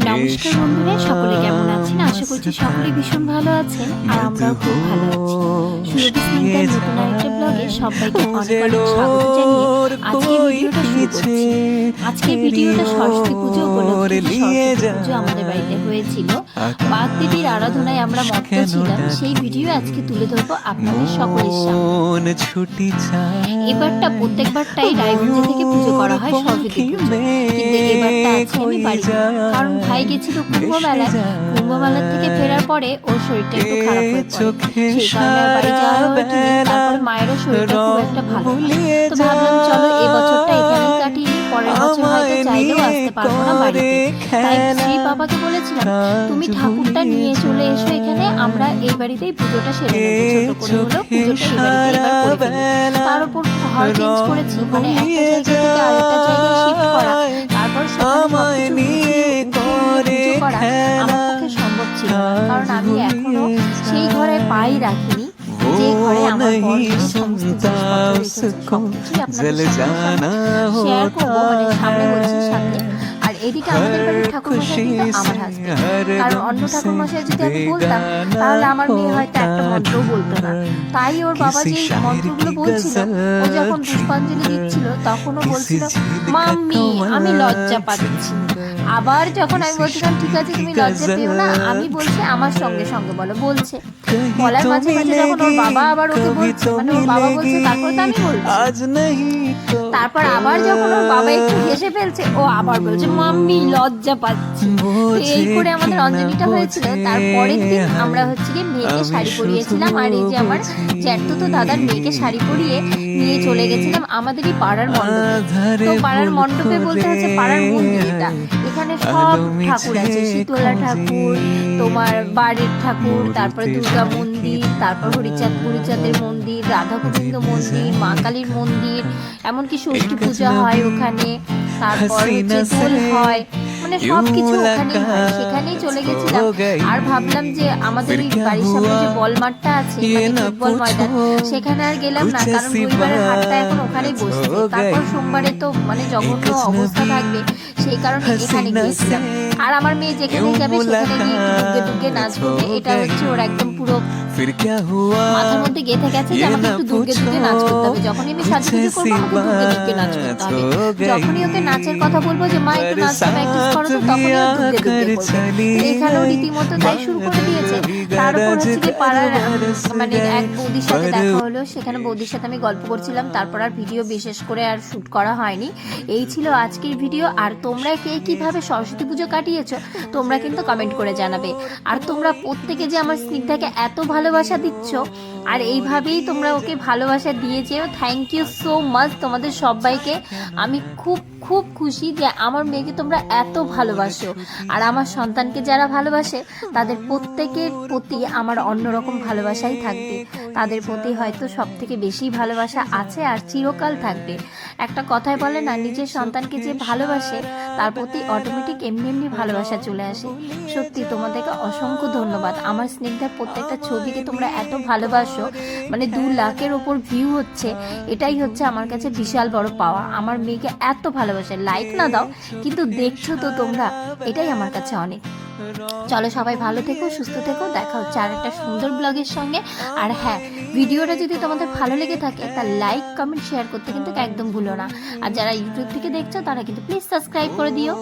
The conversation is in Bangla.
নমস্কার বন্ধুরা, সকলে কেমন আছেন? আশা করছি সকলে ভীষণ ভালো আছেন আর আমরাও খুব ভালো আছি। সুরভি স্নিগ্ধার নতুন আরেকটা ব্লগে সবাইকে অনেক অনেক স্বাগত জানিয়ে আজকের ভিডিওটা শুরু করছি। আজকের ভিডিওটা সরস্বতী পুজো উপলক্ষে। সরস্বতী পুজো আমাদের বাড়িতে হয়েছিল, বাগ দেবীর আরাধনায় আমরা মত্ত ছিলাম। সেই ভিডিও আজকে তুলে ধরবো আপনাদের সকলের সামনে। এবারটা প্রত্যেকবারটাই রায়গঞ্জ থেকে পুজো করা হয় সরস্বতী পুজো, কিন্তু এবারটা আছে আমি বাড়ি, কারণ ভাই গেছিল কুম্ভমেলা থেকে ফেরার পরে ওর শরীরটা একটু খারাপ হয়ে পড়ে, সেই কারণে বাড়ি যাওয়া হয়নি। তারপর মায়েরও শরীরটা খুব একটা ভালো না, তো ভাবলাম চলো এবছরটা এখানেই কাটিয়ে নিই, পরের বছর হয়তো চাইলেও আসতে পারবো না বাড়িতে। তাই শ্রী বাবাকে বলেছিলাম তুমি ঠাকুরটা নিয়ে চলে এসো এখানে, আমরা এই বাড়িতেই পুজোটা সেরে নেবো, ছোট করে হলেও পুজোটা এই বাড়িতে এবার করে ফেলি। তার উপর ঘর চেঞ্জ করেছি, মানে একটা জায়গা থেকে আরেকটা জায়গায় শিফট করা, তারপর সেখানে পুজো করা আমার পক্ষে সম্ভব ছিল না, কারণ আমি এখনো সেই ঘরে পাই রাখিনি যে ঘরে আমার বর সমস্ত জিনিসপত্র আপনাদের শেয়ার করবো, মানে সামনে বলছি সাথে। আর এদিকে আমাদের বাড়ির ঠাকুরমশাই কিন্তু আমার হাজবেন্ড, কারণ অন্য ঠাকুরমশাই যদি আমি বলতাম তাহলে আমার মেয়ে হয়তো একটা মন্ত্রও বলতো না। তাই ওর বাবা যে মন্ত্রগুলো বলছিল, ও যখন পুষ্পাঞ্জলি দিচ্ছিল তখনও বলছিল মাম্মি আমি লজ্জা পাচ্ছি। আবার যখন আমি বলছিলাম ঠিক আছে তুমি লজ্জা পেও না, আমি বলছি আমার সঙ্গে সঙ্গে বলো, বলছে বলার মাঝে মাঝে যখন ওর বাবা আবার ওকে বলছে, মানে ওর বাবা বলছে তারপর তো আমি বলছি, তারপর আবার যখন ওর বাবা একটু হেসে ফেলছে ও আবার বলছে মাম্মি লজ্জা পাচ্ছি। এই করে আমাদের অঞ্জলিটা হয়েছিল। তারপরের দিন আমরা হচ্ছে গিয়ে মেয়েকে শাড়ি পরিয়েছিলাম, আর এই যে আমার জ্যাঠতো দাদার মেয়েকে শাড়ি পরিয়ে নিয়ে চলে গেছিলাম আমাদেরই পাড়ার মণ্ডপে। তো পাড়ার মণ্ডপে বলতে হচ্ছে পাড়ার মন্দির, এটা এখানে সব ঠাকুর আছে, শীতলা ঠাকুর, তোমার বাড়ির ঠাকুর, তারপর দুর্গা মন্দির, তারপর হরিচাঁদের মন্দির, রাধা গোবিন্দ মন্দির, মা কালীর মন্দির, এমনকি ষষ্ঠী পূজা হয় ওখানে, তারপর দোল হয়, মানে সবকিছু ওখানেই হয়। সেখানেই চলে গেছিলাম আর ভাবলাম যে আমাদের এই বাড়ির সামনে যে বল মাঠটা আছে, মানে ফুটবল ময়দান, সেখানে আর গেলাম না, কারণ রবিবারের হাটটা এখন ওখানেই বসছে, তারপর সোমবারে তো মানে জঘন্য অবস্থা থাকবে, সেই কারণে এখানে গিয়েছিলাম। আর আমার মেয়ে যেখানে যাবে সেখানে গিয়ে দুর্গে দুর্গে নাচ করবে, এটা হচ্ছে ওর একদম পুরো মাথার মধ্যে গেঁথে গেছে যে আমাকে একটু দুর্গে দুর্গে নাচ করতে হবে, যখনই আমি সাজুগুজু করবো আমাকে দুর্গে দুর্গে নাচ করতে হবে, যখনই ওকে নাচের কথা বলবো যে মা একটু নাচটা প্র্যাকটিস করো, তো তখনই ও দুর্গে দুর্গে করবে। এখানেও রীতিমতো তাই শুরু করে দিয়েছে। তারপর হচ্ছে কি পাড়ার মানে এক বৌদির সাথে দেখা হলো, সেখানে বৌদির সাথে আমি গল্প করছিলাম, তারপর আর ভিডিও বিশেষ করে আর শুট করা হয়নি। এই ছিল আজকের ভিডিও। আর তোমরা কে কিভাবে সরস্বতী পুজো কাটিয়েছো তোমরা কিন্তু কমেন্ট করে জানাবে। আর তোমরা প্রত্যেকে যে আমার স্নিগ্ধাকে এত ভালোবাসা দিচ্ছ আর এইভাবেই তোমরা ওকে ভালোবাসা দিয়ে যেও, থ্যাংক ইউ সো মাচ তোমাদের সবাইকে। আমি খুব খুব খুশি যে আমার মেয়েকে তোমরা এত ভালোবাসো, আর আমার সন্তানকে যারা ভালোবাসে তাদের প্রত্যেকের প্রতি আমার অন্যরকম ভালোবাসাই থাকবে, তাদের প্রতি হয়তো সব থেকে বেশি ভালোবাসা আছে আর চিরকাল থাকবে। একটা কথায় বলে না, নিজের সন্তানকে যে ভালোবাসে তার প্রতি অটোমেটিক এমনি এমনি ভালোবাসা চলে আসে। সত্যি তোমাদেরকে অসংখ্য ধন্যবাদ। আমার স্নিগ্ধার প্রত্যেকটা ছবিকে তোমরা এত ভালোবাসো, মানে 2 লাখের ওপর ভিউ হচ্ছে, এটাই হচ্ছে আমার কাছে বিশাল বড় পাওয়া। আমার মেয়েকে এত ভালোবাসে, লাইক না দাও কিন্তু দেখছো তো তোমরা, এটাই আমার কাছে অনেক। চলো সবাই ভালো থেকো, সুস্থ থেকো, দেখা হচ্ছে আর একটা সুন্দর ব্লগের সঙ্গে। আর হ্যাঁ, ভিডিওটা যদি তোমাদের ভালো লেগে থাকে তা লাইক কমেন্ট শেয়ার করতে কিন্তু একদম ভুলো না। আর যারা ইউটিউব থেকে দেখছো তারা কিন্তু প্লিজ সাবস্ক্রাইব করে দিও।